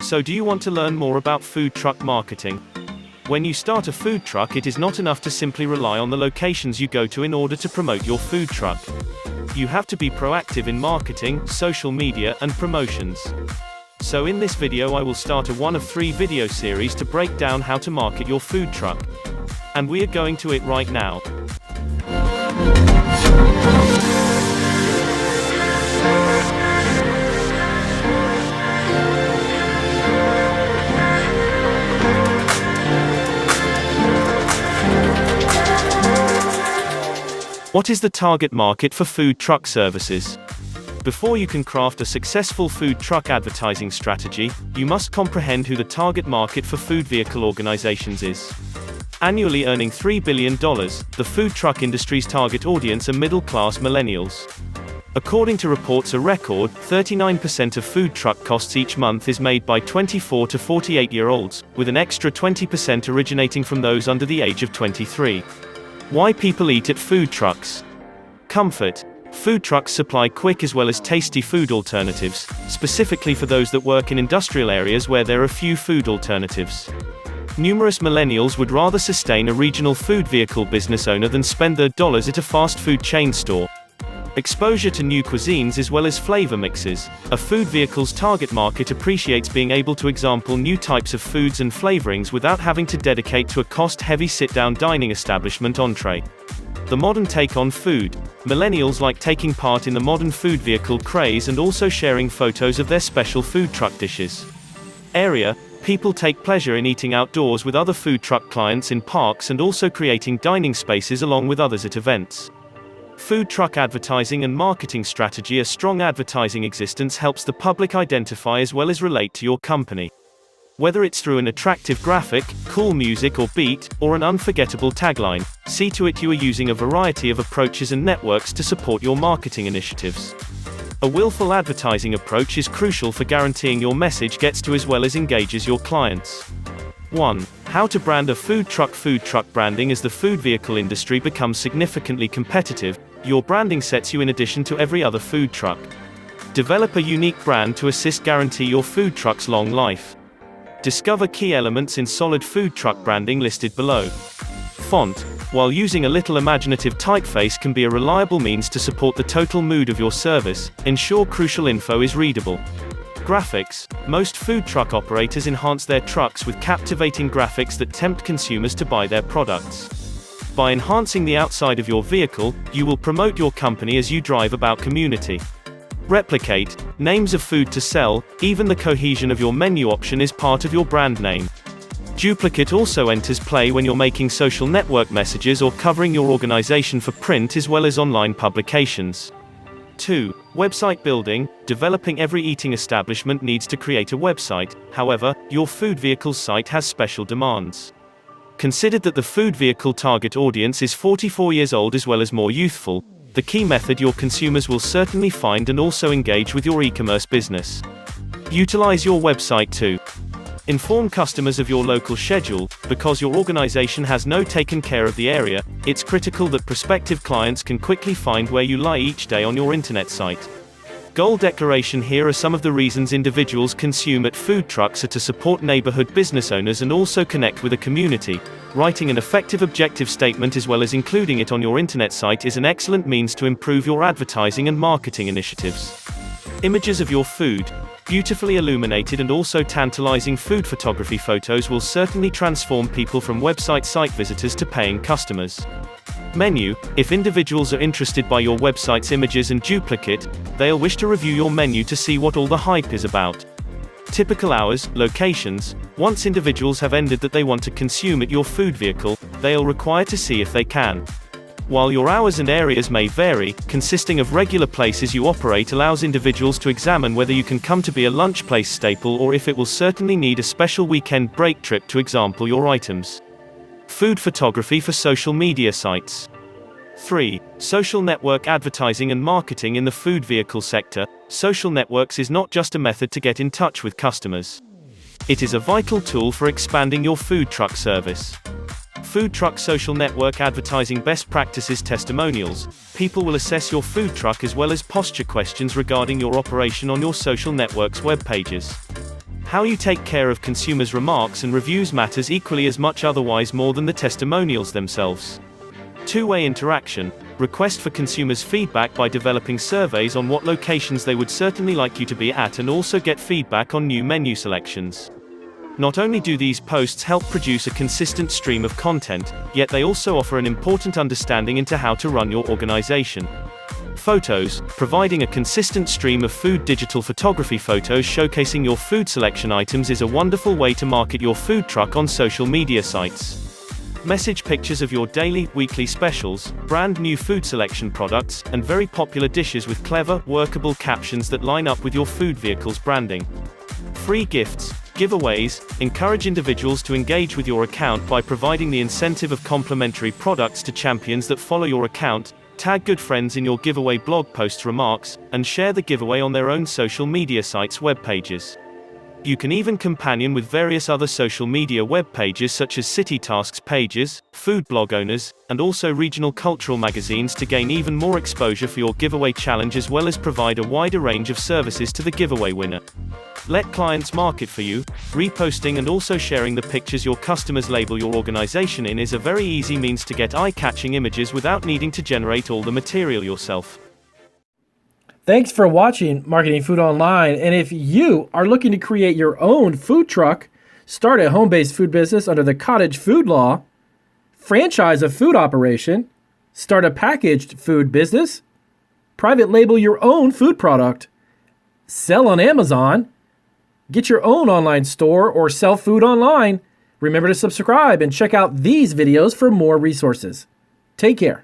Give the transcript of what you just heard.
So do you want to learn more about food truck marketing? When you start a food truck, it is not enough to simply rely on the locations you go to in order to promote your food truck. You have to be proactive in marketing, social media, and promotions. So in this video I will start a one of 3 video series to break down how to market your food truck. And we are going to it right now. What is the target market for food truck services? Before you can craft a successful food truck advertising strategy, you must comprehend who the target market for food vehicle organizations is. Annually earning $3 billion, the food truck industry's target audience are middle-class millennials. According to reports, a record 39% of food truck costs each month is made by 24 to 48-year-olds, with an extra 20% originating from those under the age of 23. Why people eat at food trucks? Comfort. Food trucks supply quick as well as tasty food alternatives, specifically for those that work in industrial areas where there are few food alternatives. Numerous millennials would rather sustain a regional food vehicle business owner than spend their dollars at a fast food chain store. Exposure to new cuisines as well as flavor mixes. A food vehicle's target market appreciates being able to example new types of foods and flavorings without having to dedicate to a cost-heavy sit-down dining establishment entree. The modern take on food. Millennials like taking part in the modern food vehicle craze and also sharing photos of their special food truck dishes. Area. People take pleasure in eating outdoors with other food truck clients in parks and also creating dining spaces along with others at events. Food truck advertising and marketing strategy. A strong advertising existence helps the public identify as well as relate to your company. Whether it's through an attractive graphic, cool music or beat, or an unforgettable tagline, see to it you are using a variety of approaches and networks to support your marketing initiatives. A willful advertising approach is crucial for guaranteeing your message gets to as well as engages your clients. 1. How to brand a food truck. Food truck branding. As the food vehicle industry becomes significantly competitive, your branding sets you in addition to every other food truck. Develop a unique brand to assist guarantee your food truck's long life. Discover key elements in solid food truck branding listed below. Font. While using a little imaginative typeface can be a reliable means to support the total mood of your service, ensure crucial info is readable. Graphics. Most food truck operators enhance their trucks with captivating graphics that tempt consumers to buy their products. By enhancing the outside of your vehicle, you will promote your company as you drive about community. Replicate. Names of food to sell. Even the cohesion of your menu option is part of your brand name. Duplicate also enters play when you're making social network messages or covering your organization for print as well as online publications. 2. Website building. Developing. Every eating establishment needs to create a website, however, your food vehicle's site has special demands. Considered that the food vehicle target audience is 44 years old as well as more youthful, the key method your consumers will certainly find and also engage with your e-commerce business. Utilize your website to inform customers of your local schedule. Because your organization has no taken care of the area, it's critical that prospective clients can quickly find where you lie each day on your internet site. Goal declaration. Here are some of the reasons individuals consume at food trucks are to support neighborhood business owners and also connect with a community. Writing an effective objective statement as well as including it on your internet site is an excellent means to improve your advertising and marketing initiatives. Images of your food. Beautifully illuminated and also tantalizing food photography photos will certainly transform people from website site visitors to paying customers. Menu. If individuals are interested by your website's images and duplicate, they'll wish to review your menu to see what all the hype is about. Typical hours, locations. Once individuals have ended that they want to consume at your food vehicle, they'll require to see if they can. While your hours and areas may vary, consisting of regular places you operate allows individuals to examine whether you can come to be a lunch place staple or if it will certainly need a special weekend break trip to example your items. Food photography for social media sites. 3. Social network advertising and marketing. In the food vehicle sector, social networks is not just a method to get in touch with customers. It is a vital tool for expanding your food truck service. Food truck social network advertising best practices. Testimonials. People will assess your food truck as well as posture questions regarding your operation on your social network's web pages. How you take care of consumers' remarks and reviews matters equally as much, otherwise more than the testimonials themselves. Two-way interaction. Request for consumers' feedback by developing surveys on what locations they would certainly like you to be at, and also get feedback on new menu selections. Not only do these posts help produce a consistent stream of content, yet they also offer an important understanding into how to run your organization. Photos. Providing a consistent stream of food digital photography photos showcasing your food selection items is a wonderful way to market your food truck on social media sites. Message pictures of your daily, weekly specials, brand new food selection products, and very popular dishes with clever, workable captions that line up with your food vehicle's branding. Free gifts. Giveaways. Encourage individuals to engage with your account by providing the incentive of complimentary products to champions that follow your account. Tag good friends in your giveaway blog posts remarks, and share the giveaway on their own social media sites' web pages. You can even companion with various other social media web pages such as city tasks pages, food blog owners, and also regional cultural magazines to gain even more exposure for your giveaway challenge, as well as provide a wider range of services to the giveaway winner. Let clients market for you. Reposting and also sharing the pictures your customers label your organization in is a very easy means to get eye-catching images without needing to generate all the material yourself. Thanks for watching Marketing Food Online. And if you are looking to create your own food truck, start a home-based food business under the cottage food law, franchise a food operation, start a packaged food business, private label your own food product, sell on Amazon, get your own online store, or sell food online, remember to subscribe and check out these videos for more resources. Take care.